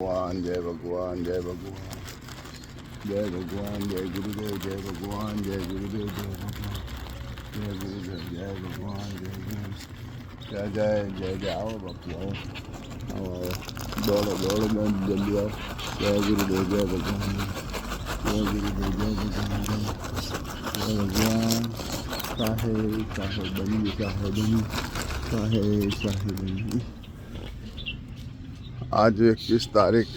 भगवान जय भगवान जय भगवान जय भगवान जय गुरुदेव जय भगवान जय गुरुदेव जय भगवान जय गुरुदेव जय भगवान जय गुरु जय जय जय जय आओ बापू आओ आओ आओ दौड़ो दौड़ो मैं जल्दी आओ जय गुरुदेव जय भगवान जय गुरुदेव जय भगवान जय भगवान चाहे बनी चाहे बनी आज 21 तारीख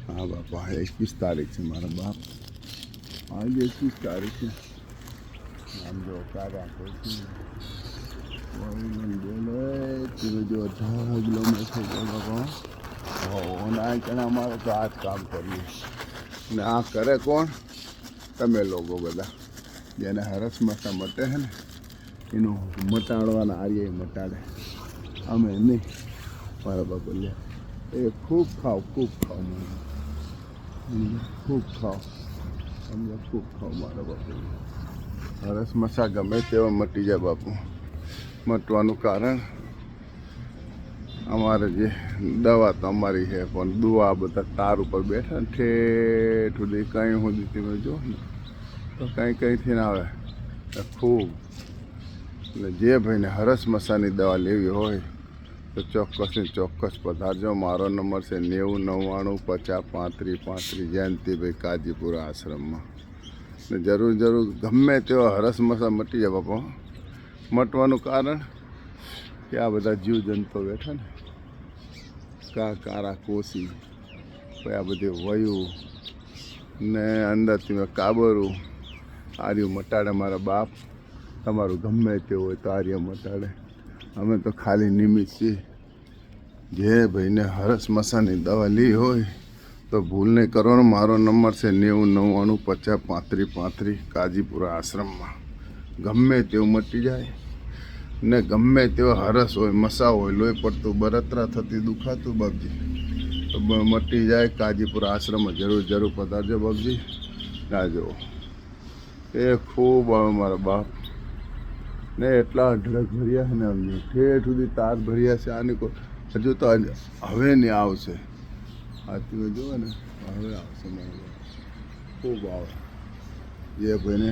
हाँ बापा 21 तारीख से मारा बाप आज 21 तारीख है हम जो कार्य करते हैं जो 18 किलोमीटर बाबा हमारे तो आज काम करिए ने आ करे कौन तमे लोगो बदा जेने हरस मसा मटे है ने इनो मटाड़वाना आर्य मटाड़े अमे नहीं मारा बापा ले खूब खाओ खूब खाओ मारा बापू हरस मसा गमे तेवा मटी जाए बापू मटवानुं कारण अमारे जे दवा तो अमारी है पण दुआ बधा तार पर बैठा ठेठ सुधी कहीं सुधी तमे जो तो कहीं थी ना आवे खूब जे भाईने हरस मसानी दवा लेवी होय तो ચોક્કસ પધારજો મારો નંબર છે 9099503535 જયંતિભાઈ કાજીપુરા આશ્રમમાં ને જરૂર ગમે તેવા હરસ મસા મટી જાય બાપા મટવાનું કારણ કે આ બધા જીવજંતુઓ બેઠા ને કારા કોસી કોઈ આ બધી વયું ને અંદરથી મેં કાબરું આર્યું મટાડે મારા બાપ તમારું ગમે તે હોય તો આર્ય મટાડે અમે તો ખાલી નિમિત્ત છીએ જે ભાઈને હરસ મસાની દવા લી હોય તો ભૂલ નહીં કરવાનો મારો નંબર છે 9099503535 કાજીપુરા આશ્રમમાં ગમે તેવું મટી જાય ને ગમે તેવો હરસ હોય મસા હોય લોહી પડતું બળતરા થતી દુખાતું બાપજી તો મટી જાય કાજીપુરા આશ્રમમાં જરૂર પધારજો બાપજી રાજો એ ખૂબ આવે મારા બાપ ને એટલા અઢળક ભર્યા ને અમને ઠેઠ સુધી તાર ભર્યા છે આની હજુ તો હવે નહીં આવશે આ તમે જુઓ ને હવે આવશે મારા ખૂબ આવે જે ભાઈને